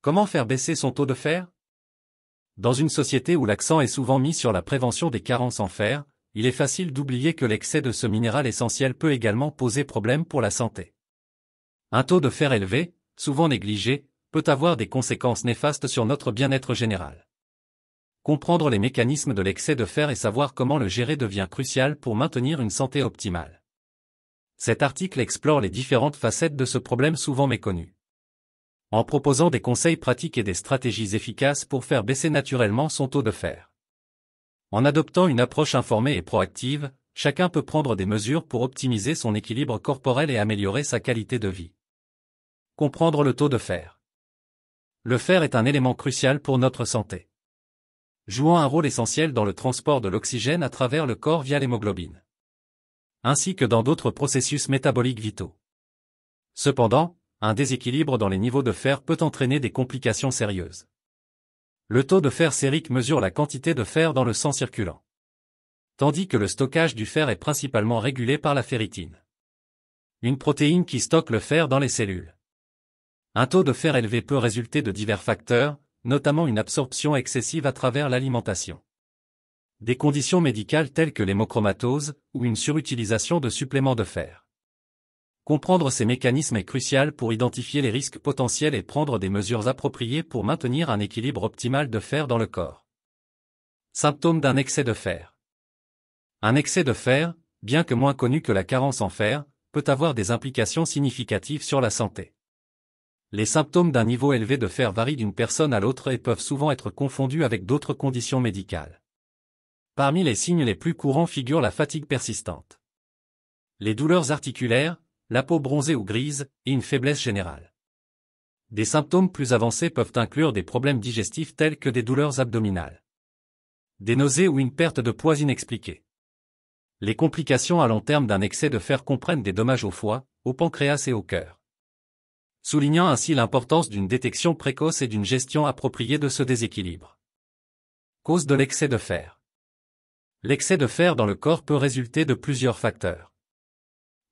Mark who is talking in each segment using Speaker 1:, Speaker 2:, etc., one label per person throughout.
Speaker 1: Comment faire baisser son taux de fer? Dans une société où l'accent est souvent mis sur la prévention des carences en fer, il est facile d'oublier que l'excès de ce minéral essentiel peut également poser problème pour la santé. Un taux de fer élevé, souvent négligé, peut avoir des conséquences néfastes sur notre bien-être général. Comprendre les mécanismes de l'excès de fer et savoir comment le gérer devient crucial pour maintenir une santé optimale. Cet article explore les différentes facettes de ce problème souvent méconnu, en proposant des conseils pratiques et des stratégies efficaces pour faire baisser naturellement son taux de fer. En adoptant une approche informée et proactive, chacun peut prendre des mesures pour optimiser son équilibre corporel et améliorer sa qualité de vie. Comprendre le taux de fer. Le fer est un élément crucial pour notre santé, jouant un rôle essentiel dans le transport de l'oxygène à travers le corps via l'hémoglobine, ainsi que dans d'autres processus métaboliques vitaux. Cependant, un déséquilibre dans les niveaux de fer peut entraîner des complications sérieuses. Le taux de fer sérique mesure la quantité de fer dans le sang circulant, tandis que le stockage du fer est principalement régulé par la ferritine, une protéine qui stocke le fer dans les cellules. Un taux de fer élevé peut résulter de divers facteurs, notamment une absorption excessive à travers l'alimentation, des conditions médicales telles que l'hémochromatose ou une surutilisation de suppléments de fer. Comprendre ces mécanismes est crucial pour identifier les risques potentiels et prendre des mesures appropriées pour maintenir un équilibre optimal de fer dans le corps. Symptômes d'un excès de fer. Un excès de fer, bien que moins connu que la carence en fer, peut avoir des implications significatives sur la santé. Les symptômes d'un niveau élevé de fer varient d'une personne à l'autre et peuvent souvent être confondus avec d'autres conditions médicales. Parmi les signes les plus courants figure la fatigue persistante, les douleurs articulaires, la peau bronzée ou grise, et une faiblesse générale. Des symptômes plus avancés peuvent inclure des problèmes digestifs tels que des douleurs abdominales, des nausées ou une perte de poids inexpliquée. Les complications à long terme d'un excès de fer comprennent des dommages au foie, au pancréas et au cœur, soulignant ainsi l'importance d'une détection précoce et d'une gestion appropriée de ce déséquilibre. Cause de l'excès de fer. L'excès de fer dans le corps peut résulter de plusieurs facteurs,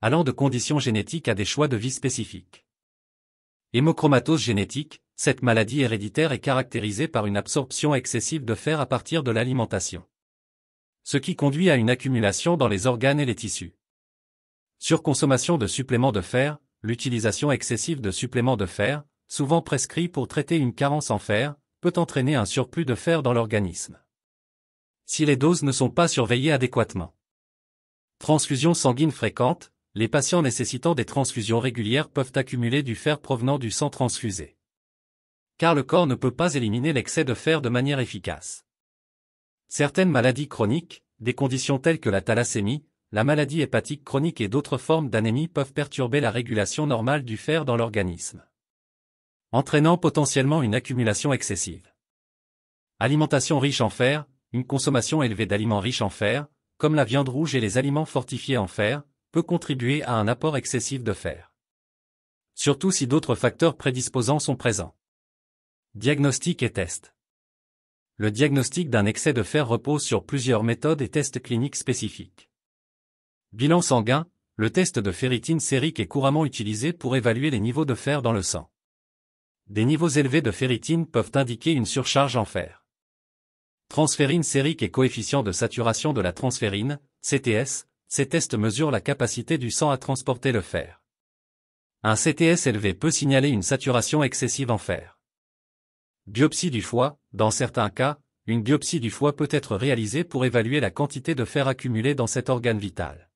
Speaker 1: allant de conditions génétiques à des choix de vie spécifiques. Hémochromatose génétique, cette maladie héréditaire est caractérisée par une absorption excessive de fer à partir de l'alimentation, ce qui conduit à une accumulation dans les organes et les tissus. Surconsommation de suppléments de fer, l'utilisation excessive de suppléments de fer, souvent prescrits pour traiter une carence en fer, peut entraîner un surplus de fer dans l'organisme, si les doses ne sont pas surveillées adéquatement. Transfusion sanguine fréquente. Les patients nécessitant des transfusions régulières peuvent accumuler du fer provenant du sang transfusé, car le corps ne peut pas éliminer l'excès de fer de manière efficace. Certaines maladies chroniques, des conditions telles que la thalassémie, la maladie hépatique chronique et d'autres formes d'anémie peuvent perturber la régulation normale du fer dans l'organisme, entraînant potentiellement une accumulation excessive. Alimentation riche en fer, une consommation élevée d'aliments riches en fer, comme la viande rouge et les aliments fortifiés en fer, peut contribuer à un apport excessif de fer, surtout si d'autres facteurs prédisposants sont présents. Diagnostic et test. Le diagnostic d'un excès de fer repose sur plusieurs méthodes et tests cliniques spécifiques. Bilan sanguin, le test de ferritine sérique est couramment utilisé pour évaluer les niveaux de fer dans le sang. Des niveaux élevés de ferritine peuvent indiquer une surcharge en fer. Transférine sérique et coefficient de saturation de la transférine, CTS. Ces tests mesurent la capacité du sang à transporter le fer. Un CTS élevé peut signaler une saturation excessive en fer. Biopsie du foie. Dans certains cas, une biopsie du foie peut être réalisée pour évaluer la quantité de fer accumulée dans cet organe vital.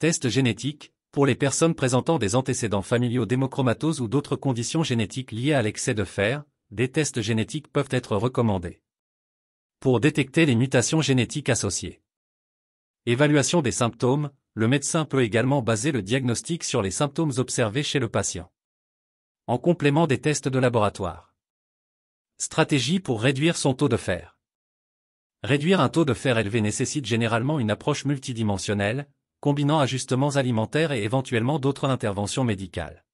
Speaker 1: Test génétique. Pour les personnes présentant des antécédents familiaux d'hémochromatose ou d'autres conditions génétiques liées à l'excès de fer, des tests génétiques peuvent être recommandés pour détecter les mutations génétiques associées. Évaluation des symptômes, le médecin peut également baser le diagnostic sur les symptômes observés chez le patient, en complément des tests de laboratoire. Stratégie pour réduire son taux de fer. Réduire un taux de fer élevé nécessite généralement une approche multidimensionnelle, combinant ajustements alimentaires et éventuellement d'autres interventions médicales.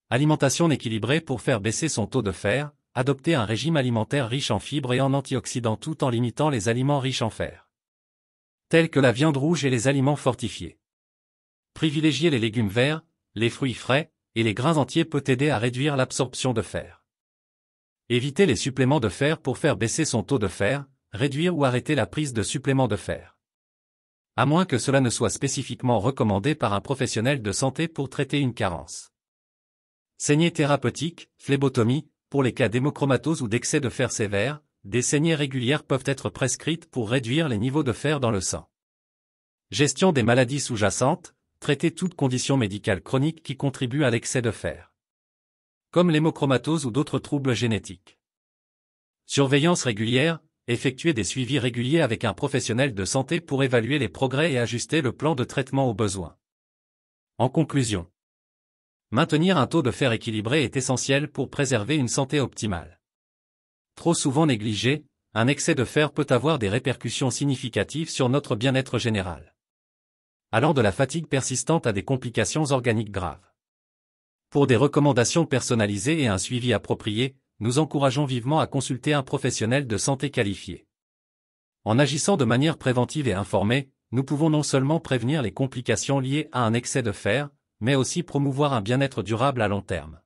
Speaker 1: Alimentation équilibrée pour faire baisser son taux de fer, adopter un régime alimentaire riche en fibres et en antioxydants tout en limitant les aliments riches en fer, tels que la viande rouge et les aliments fortifiés. Privilégier les légumes verts, les fruits frais, et les grains entiers peut aider à réduire l'absorption de fer. Éviter les suppléments de fer pour faire baisser son taux de fer, réduire ou arrêter la prise de suppléments de fer. À moins que cela ne soit spécifiquement recommandé par un professionnel de santé pour traiter une carence. Saignée thérapeutique, phlébotomie, pour les cas d'hémochromatose ou d'excès de fer sévère, des saignées régulières peuvent être prescrites pour réduire les niveaux de fer dans le sang. Gestion des maladies sous-jacentes, traiter toute condition médicale chronique qui contribue à l'excès de fer. Comme l'hémochromatose ou d'autres troubles génétiques. Surveillance régulière, effectuer des suivis réguliers avec un professionnel de santé pour évaluer les progrès et ajuster le plan de traitement aux besoins. En conclusion, maintenir un taux de fer équilibré est essentiel pour préserver une santé optimale. Trop souvent négligé, un excès de fer peut avoir des répercussions significatives sur notre bien-être général. Allant de la fatigue persistante à des complications organiques graves. Pour des recommandations personnalisées et un suivi approprié, nous encourageons vivement à consulter un professionnel de santé qualifié. En agissant de manière préventive et informée, nous pouvons non seulement prévenir les complications liées à un excès de fer, mais aussi promouvoir un bien-être durable à long terme.